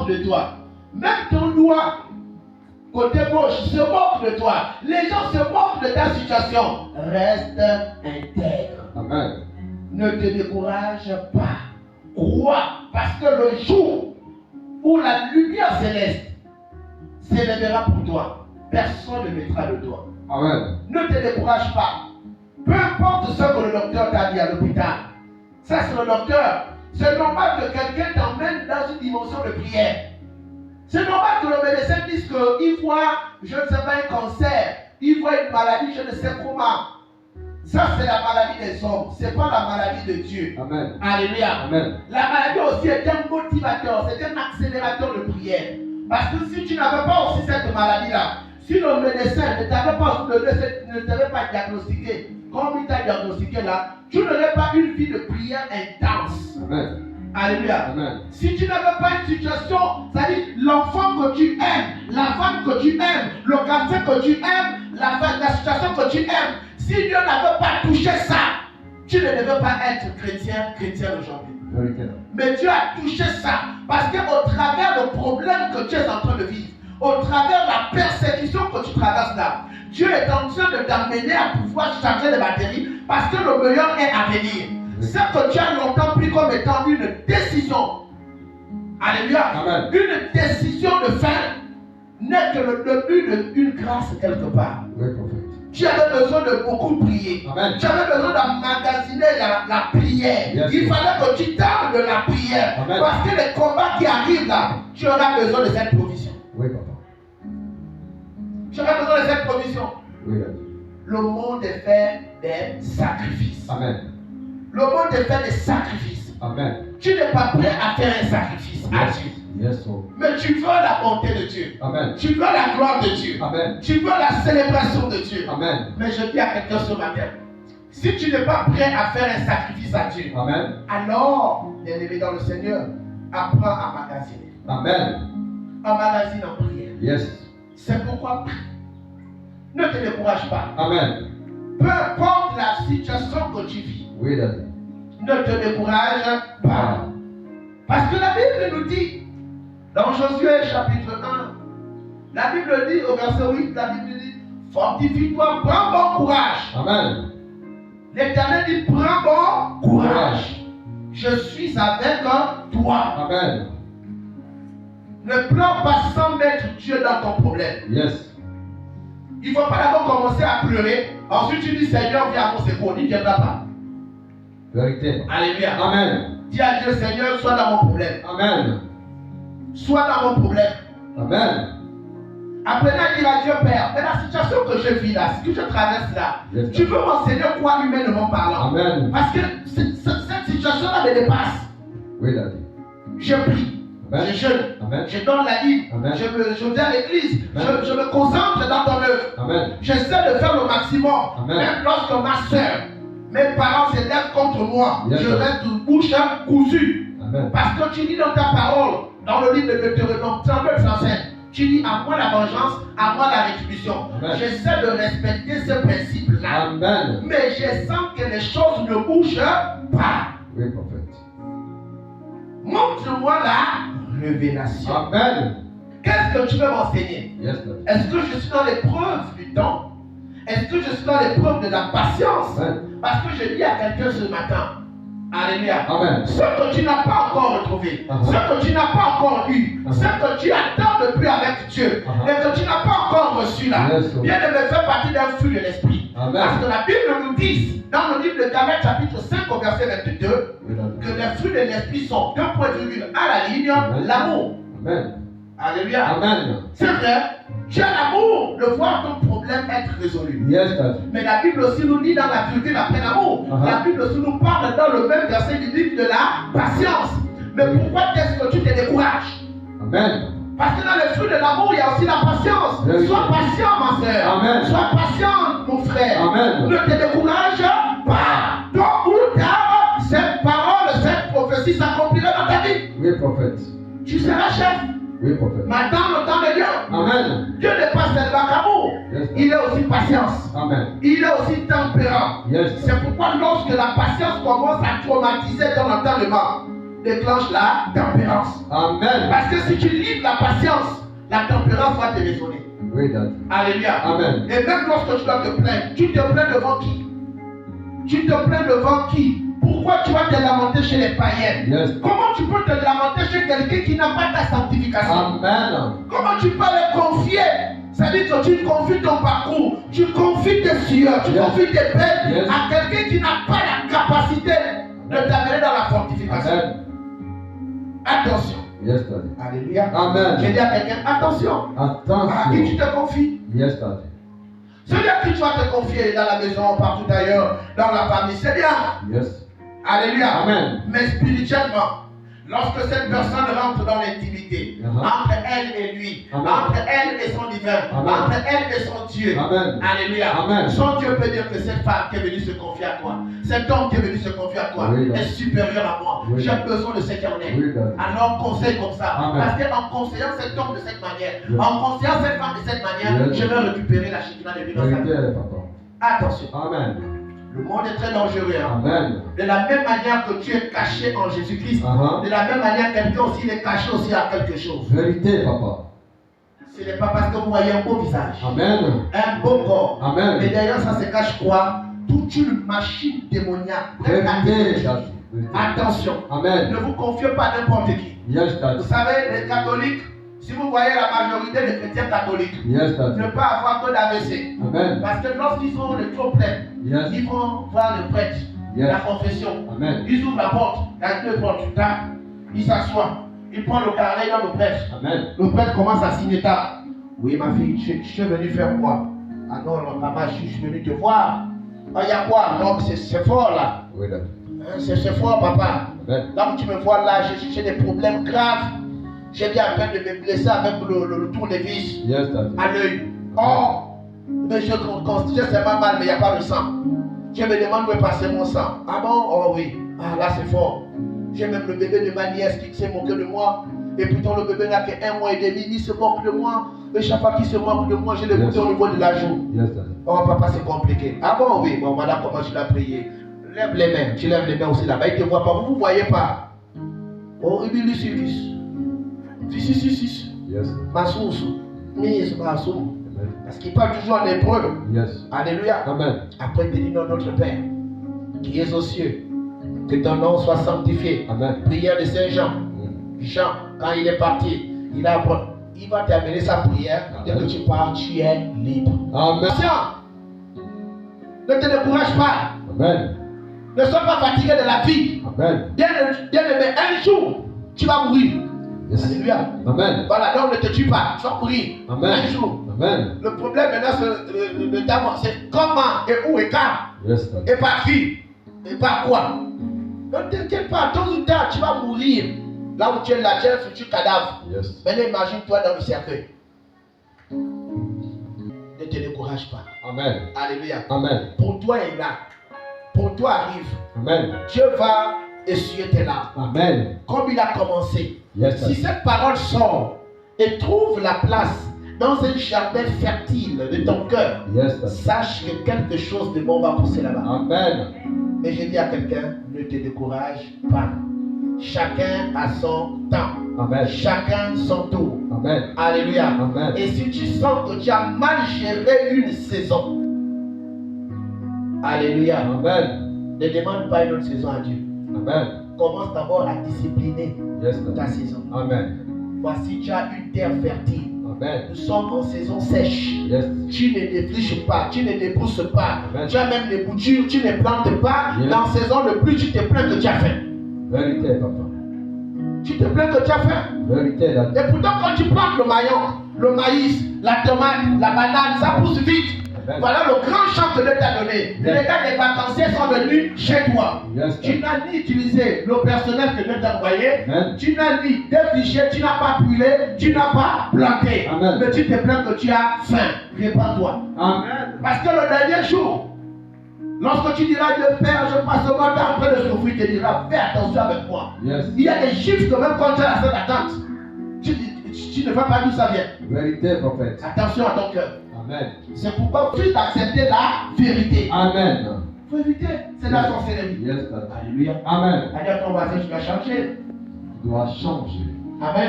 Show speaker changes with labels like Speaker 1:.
Speaker 1: moque de toi. Même ton doigt, côté gauche, se moque de toi. Les gens se moquent de ta situation. Reste intègre.
Speaker 2: Amen.
Speaker 1: Ne te décourage pas. Crois, parce que le jour où la lumière céleste s'élèvera pour toi, personne ne mettra de toi.
Speaker 2: Amen.
Speaker 1: Ne te décourage pas. Peu importe ce que le docteur t'a dit à l'hôpital. Ça, c'est le docteur. C'est normal que quelqu'un t'emmène dans une dimension de prière. C'est normal que le médecin dise qu'il voit, je ne sais pas, un cancer. Il voit une maladie, je ne sais comment. Ça, c'est la maladie des hommes. Ce n'est pas la maladie de Dieu.
Speaker 2: Amen.
Speaker 1: Alléluia.
Speaker 2: Amen.
Speaker 1: La maladie aussi est un motivateur, c'est un accélérateur de prière. Parce que si tu n'avais pas aussi cette maladie-là, si le médecin ne t'avait pas diagnostiqué, comme il t'a diagnostiqué là, tu n'aurais pas une vie de prière intense.
Speaker 2: Amen.
Speaker 1: Alléluia.
Speaker 2: Amen.
Speaker 1: Si tu n'avais pas une situation, c'est-à-dire l'enfant que tu aimes, la femme que tu aimes, le quartier que tu aimes, la situation que tu aimes, si Dieu n'avait pas touché ça, tu ne devais pas être chrétien aujourd'hui.
Speaker 2: Vérité.
Speaker 1: Mais Dieu a touché ça parce qu'au travers du problème que tu es en train de vivre, au travers de la persécution que tu traverses là, Dieu est en train de t'amener à pouvoir charger les batteries parce que le meilleur est à venir. Ce que tu as longtemps pris comme étant une décision, alléluia,
Speaker 2: Amen.
Speaker 1: une décision de fin n'est que le début d'une grâce quelque part.
Speaker 2: Oui, prophète.
Speaker 1: Tu avais besoin de beaucoup prier.
Speaker 2: Amen.
Speaker 1: Tu avais besoin d'emmagasiner la prière.
Speaker 2: Yes.
Speaker 1: Il fallait que tu t'armes de la prière.
Speaker 2: Amen.
Speaker 1: Parce que les combats qui arrivent là, tu auras besoin de cette provision.
Speaker 2: Oui, papa.
Speaker 1: Tu auras besoin de cette provision.
Speaker 2: Oui,
Speaker 1: Le monde est fait des sacrifices.
Speaker 2: Amen.
Speaker 1: Le monde est fait des sacrifices.
Speaker 2: Amen.
Speaker 1: Tu n'es pas prêt à faire un sacrifice à Dieu.
Speaker 2: Yes, sir.
Speaker 1: Mais tu veux la bonté de Dieu.
Speaker 2: Amen.
Speaker 1: Tu veux la gloire de Dieu.
Speaker 2: Amen.
Speaker 1: Tu veux la célébration de Dieu.
Speaker 2: Amen.
Speaker 1: Mais je dis à quelqu'un ce matin, si tu n'es pas prêt à faire un sacrifice à Dieu,
Speaker 2: Amen.
Speaker 1: alors, bien-aimé dans le Seigneur, apprends à magasiner.
Speaker 2: Amen.
Speaker 1: Emmagasine en prière.
Speaker 2: Yes.
Speaker 1: C'est pourquoi prie. Ne te décourage pas.
Speaker 2: Amen.
Speaker 1: Peu importe la situation que tu vis,
Speaker 2: Oui, Daddy.
Speaker 1: ne te décourage pas. Parce que la Bible nous dit, dans Josué chapitre 1, la Bible dit au verset 8, la Bible dit, fortifie-toi, prends bon courage.
Speaker 2: Amen.
Speaker 1: L'Éternel dit, prends bon courage. Je suis avec toi.
Speaker 2: Amen.
Speaker 1: Ne pleure pas sans mettre Dieu dans ton problème.
Speaker 2: Yes.
Speaker 1: Il ne faut pas d'abord commencer à pleurer. Ensuite tu dis, Seigneur, viens à mon secours. Il ne viendra pas.
Speaker 2: Vérité.
Speaker 1: Alléluia.
Speaker 2: Amen.
Speaker 1: Dis à Dieu, Seigneur, sois dans mon problème.
Speaker 2: Amen.
Speaker 1: Sois dans mon problème.
Speaker 2: Amen.
Speaker 1: Apprenez à dire à Dieu, Père, mais la situation que je vis là, ce que je traverse là,
Speaker 2: Yes.
Speaker 1: tu veux m'enseigner quoi humainement parlant?
Speaker 2: Amen.
Speaker 1: Parce que cette situation-là me dépasse.
Speaker 2: Oui, Daddy.
Speaker 1: Je prie,
Speaker 2: Amen.
Speaker 1: je jeûne,
Speaker 2: Amen.
Speaker 1: je donne la Bible,
Speaker 2: Amen.
Speaker 1: je viens à l'église,
Speaker 2: Amen.
Speaker 1: je me concentre dans ton œuvre.
Speaker 2: Amen.
Speaker 1: J'essaie de faire le maximum.
Speaker 2: Amen.
Speaker 1: Même lorsque ma soeur, mes parents se lèvent contre moi,
Speaker 2: Yes.
Speaker 1: je reste bouche cousue.
Speaker 2: Amen.
Speaker 1: Parce que tu dis dans ta parole, dans le livre de Deutéronome 39, verset 5, tu dis à moi la vengeance, à moi la rétribution.
Speaker 2: Amen.
Speaker 1: J'essaie de respecter ce principe-là.
Speaker 2: Amen.
Speaker 1: Mais je sens que les choses ne bougent pas.
Speaker 2: Oui, prophète.
Speaker 1: Montre-moi la révélation.
Speaker 2: Amen.
Speaker 1: Qu'est-ce que tu veux m'enseigner?
Speaker 2: Yes, Daddy.
Speaker 1: Est-ce que je suis dans l'épreuve du temps? Est-ce que je suis dans l'épreuve de la patience?
Speaker 2: Amen.
Speaker 1: Parce que je dis à quelqu'un ce matin, alléluia,
Speaker 2: Amen.
Speaker 1: ce que tu n'as pas encore retrouvé, ce que tu n'as pas encore eu, ce que tu attends depuis avec Dieu, et que tu n'as pas encore reçu là,
Speaker 2: Yes, Lord.
Speaker 1: bien de me faire partie d'un fruit de l'esprit.
Speaker 2: Amen.
Speaker 1: Parce que la Bible nous dit, dans le livre de Galates chapitre 5 au verset 22,
Speaker 2: Oui, Daddy.
Speaker 1: que les fruits de l'esprit sont deux points de vue à la ligne,
Speaker 2: Amen.
Speaker 1: l'amour.
Speaker 2: Amen.
Speaker 1: Alléluia.
Speaker 2: Amen.
Speaker 1: C'est vrai, tu as l'amour de voir ton problème être résolu.
Speaker 2: Yes, Daddy.
Speaker 1: Mais la Bible aussi nous dit dans la virgule après l'amour. La Bible aussi nous parle dans le même verset biblique de la patience. Mais pourquoi est-ce que tu te décourages?
Speaker 2: Amen.
Speaker 1: Parce que dans le fruit de l'amour, il y a aussi la patience.
Speaker 2: Oui.
Speaker 1: Sois patient, ma soeur.
Speaker 2: Amen.
Speaker 1: Sois patient, mon frère.
Speaker 2: Amen.
Speaker 1: Ne te décourage pas. Tôt ou tard, cette parole, cette prophétie s'accomplira dans ta vie.
Speaker 2: Oui, prophète.
Speaker 1: Tu seras chef.
Speaker 2: Oui, prophète.
Speaker 1: Maintenant, le temps de Dieu.
Speaker 2: Amen.
Speaker 1: Dieu n'est pas seulement amour.
Speaker 2: Yes.
Speaker 1: Il est aussi patience.
Speaker 2: Amen.
Speaker 1: Il est aussi tempérant.
Speaker 2: Yes.
Speaker 1: C'est pourquoi lorsque la patience commence à traumatiser ton entendement, déclenche la tempérance.
Speaker 2: Amen.
Speaker 1: Parce que si tu livres la patience, la tempérance va te raisonner.
Speaker 2: Oui, Daddy.
Speaker 1: Alléluia.
Speaker 2: Amen.
Speaker 1: Et même lorsque tu dois te plaindre, tu te plains devant qui? Tu te plains devant qui? Pourquoi tu vas te lamenter chez les païens?
Speaker 2: Yes.
Speaker 1: Comment tu peux te lamenter chez quelqu'un qui n'a pas ta sanctification?
Speaker 2: Amen.
Speaker 1: Comment tu peux le confier? C'est-à-dire que tu confies ton parcours, tu confies tes sueurs, tu
Speaker 2: Yes.
Speaker 1: confies tes peines
Speaker 2: Yes.
Speaker 1: à quelqu'un qui n'a pas la capacité de t'amener dans la fortification.
Speaker 2: Amen.
Speaker 1: Attention.
Speaker 2: Yes, Daddy.
Speaker 1: Alléluia.
Speaker 2: Amen.
Speaker 1: J'ai dit à quelqu'un, attention. À qui tu
Speaker 2: Attention.
Speaker 1: te confies?
Speaker 2: Yes, Daddy.
Speaker 1: Celui à qui tu vas te confier dans la maison, partout ailleurs, dans la famille, c'est bien.
Speaker 2: Yes.
Speaker 1: Alléluia.
Speaker 2: Amen.
Speaker 1: Mais spirituellement, lorsque cette personne rentre dans l'intimité, entre elle et lui,
Speaker 2: Amen.
Speaker 1: entre elle et son divin,
Speaker 2: Amen.
Speaker 1: entre elle et son Dieu,
Speaker 2: Amen.
Speaker 1: Alléluia.
Speaker 2: Amen.
Speaker 1: Son Dieu peut dire que cette femme qui est venue se confier à toi, cet homme qui est venu se confier à toi,
Speaker 2: Oui,
Speaker 1: est supérieur à moi.
Speaker 2: Oui,
Speaker 1: J'ai besoin de ce qu'il en est.
Speaker 2: Oui, Daddy.
Speaker 1: Alors conseille comme ça.
Speaker 2: Amen.
Speaker 1: Parce qu'en conseillant cet homme de cette manière,
Speaker 2: Yes.
Speaker 1: en conseillant cette femme de cette manière,
Speaker 2: Yes.
Speaker 1: je vais récupérer la chikina de vie dans sa vie.
Speaker 2: Vérité, papa.
Speaker 1: Attention,
Speaker 2: Amen.
Speaker 1: le monde est très dangereux. Hein.
Speaker 2: Amen.
Speaker 1: De la même manière que tu es caché en Jésus-Christ,
Speaker 2: Uh-huh.
Speaker 1: de la même manière quelqu'un aussi il est caché aussi à quelque chose.
Speaker 2: Vérité, papa.
Speaker 1: Ce n'est pas parce que vous voyez un beau visage,
Speaker 2: Amen.
Speaker 1: un beau corps,
Speaker 2: Amen.
Speaker 1: mais derrière ça se cache quoi? Toute une machine démoniaque. prête à te
Speaker 2: Vérité,
Speaker 1: détruire.
Speaker 2: Daddy. Vérité.
Speaker 1: Attention,
Speaker 2: Amen.
Speaker 1: ne vous confiez pas à n'importe qui.
Speaker 2: Yes,
Speaker 1: Vous
Speaker 2: Daddy.
Speaker 1: savez, les catholiques, si vous voyez la majorité des chrétiens catholiques,
Speaker 2: Yes, Daddy.
Speaker 1: ne pas avoir que d'AVC.
Speaker 2: Amen.
Speaker 1: Parce que lorsqu'ils sont le trop plein,
Speaker 2: Yes.
Speaker 1: ils vont voir le prêtre,
Speaker 2: Yes.
Speaker 1: la confession.
Speaker 2: Amen.
Speaker 1: Ils ouvrent la porte, il y a deux portes, tu tapes, il s'assoit, il prend le carnet dans le prêtre.
Speaker 2: Amen.
Speaker 1: Le prêtre commence à signer tard. Oui, ma fille, je suis venu faire quoi? Ah non, non, maman, je suis venu te voir. Ah, il y a quoi? Non, c'est fort là.
Speaker 2: Oui, Daddy.
Speaker 1: Hein, c'est fort, papa.
Speaker 2: Amen.
Speaker 1: Là où tu me vois là, j'ai des problèmes graves. J'ai bien à peine de me blesser avec le tournevis
Speaker 2: Yes, Daddy.
Speaker 1: à l'œil. Oh, mais je constitue seulement mal, mais il n'y a pas de sang. Je me demande où est passé mon sang. Ah bon? Oh oui. Ah là, c'est fort. J'ai même le bébé de ma nièce qui s'est moqué de moi. Et pourtant, le bébé n'a qu'un mois et demi. Il se moque de moi. Et chaque fois qu'il se moque de moi, j'ai le
Speaker 2: Yes.
Speaker 1: bouton au niveau de la joue.
Speaker 2: Yes, Daddy.
Speaker 1: Oh, papa, c'est compliqué. Ah bon? Oui. Bon, voilà comment tu l'as prié. Lève les mains. Tu lèves les mains aussi là-bas. Il ne te voit pas. Vous ne vous voyez pas. Oh, il dit ici. Si.
Speaker 2: Yes.
Speaker 1: Masoussou. Mise, Masou.
Speaker 2: Amen.
Speaker 1: Parce qu'il parle toujours en hébreu.
Speaker 2: Yes.
Speaker 1: Alléluia.
Speaker 2: Amen.
Speaker 1: Après, il dit non, notre Père, qui es aux cieux, que ton nom soit sanctifié.
Speaker 2: Amen.
Speaker 1: Prière de Saint Jean. Jean, quand il est parti, il va terminer sa prière. Dès que tu pars, tu es libre.
Speaker 2: Amen.
Speaker 1: Attention, ne te décourage pas.
Speaker 2: Amen.
Speaker 1: Ne sois pas fatigué de la vie.
Speaker 2: Amen.
Speaker 1: Bien-aimé, un jour, tu vas mourir.
Speaker 2: Yes.
Speaker 1: Alléluia.
Speaker 2: Amen.
Speaker 1: Voilà, donc ne te tue pas. Tu vas mourir.
Speaker 2: Amen.
Speaker 1: Un jour.
Speaker 2: Amen.
Speaker 1: Le problème maintenant, c'est comment et où et quand.
Speaker 2: Yes, Daddy.
Speaker 1: Et par qui? Et par quoi? Ne t'inquiète pas, tôt ou tard, tu vas mourir. Là où tu es là, tu es un futur cadavre.
Speaker 2: Yes.
Speaker 1: Maintenant, imagine-toi dans le cercueil. Ne te décourage pas.
Speaker 2: Amen.
Speaker 1: Alléluia.
Speaker 2: Amen.
Speaker 1: Pour toi, il est là. Pour toi, arrive.
Speaker 2: Amen.
Speaker 1: Dieu va essuyer tes larmes.
Speaker 2: Amen.
Speaker 1: Comme il a commencé.
Speaker 2: Yes,
Speaker 1: Si
Speaker 2: Daddy.
Speaker 1: cette parole sort et trouve la place dans un jardin fertile de ton cœur,
Speaker 2: Yes, Daddy.
Speaker 1: sache que quelque chose de bon va pousser là-bas.
Speaker 2: Amen.
Speaker 1: Et je dis à quelqu'un, ne te décourage pas. Chacun a son temps.
Speaker 2: Amen.
Speaker 1: Chacun son tour.
Speaker 2: Amen.
Speaker 1: Alléluia.
Speaker 2: Amen.
Speaker 1: Et si tu sens que tu as mal géré une saison, Alléluia,
Speaker 2: Amen.
Speaker 1: ne demande pas une autre saison à Dieu.
Speaker 2: Amen.
Speaker 1: Commence d'abord à discipliner
Speaker 2: Yes,
Speaker 1: ta
Speaker 2: Daddy.
Speaker 1: saison.
Speaker 2: Amen.
Speaker 1: Voici, tu as une terre fertile.
Speaker 2: Amen.
Speaker 1: Nous sommes en saison sèche.
Speaker 2: Yes.
Speaker 1: Tu ne défriches pas, tu ne dépousses pas.
Speaker 2: Amen.
Speaker 1: Tu as même des boutures, tu ne plantes pas.
Speaker 2: Yes.
Speaker 1: Dans la saison de pluie, tu te plains que tu as faim.
Speaker 2: Vérité, papa.
Speaker 1: Tu te plains que tu as faim.
Speaker 2: Vérité, Daddy.
Speaker 1: Et pourtant, quand tu plantes le maillon, le maïs, la tomate, la banane, ça pousse vite.
Speaker 2: Amen.
Speaker 1: Voilà le grand champ que Dieu t'a donné.
Speaker 2: Yes.
Speaker 1: Les gars des vacanciers sont venus chez toi.
Speaker 2: Yes,
Speaker 1: Tu
Speaker 2: Daddy.
Speaker 1: n'as ni utilisé le personnel que Dieu t'a envoyé.
Speaker 2: Amen.
Speaker 1: Tu n'as ni défriché, tu n'as pas brûlé, tu n'as pas planté.
Speaker 2: Amen.
Speaker 1: Mais tu te plains que tu as faim. Répands-toi.
Speaker 2: Amen.
Speaker 1: Parce que le dernier jour, lorsque tu diras Dieu Père, je passe mon temps en train de souffrir, tu te diras fais attention avec moi.
Speaker 2: Yes.
Speaker 1: Il y a des chiffres que même quand tu es à cette attente, tu ne vas pas d'où ça vient.
Speaker 2: Vérité, prophète.
Speaker 1: Attention à ton cœur.
Speaker 2: Amen.
Speaker 1: C'est pourquoi tu dois accepter la vérité.
Speaker 2: Amen.
Speaker 1: Il faut éviter, c'est la sorcellerie.
Speaker 2: Yes, Daddy.
Speaker 1: Alléluia.
Speaker 2: Amen.
Speaker 1: Allez à ton voisin, tu vas changer.
Speaker 2: doit changer.
Speaker 1: Amen.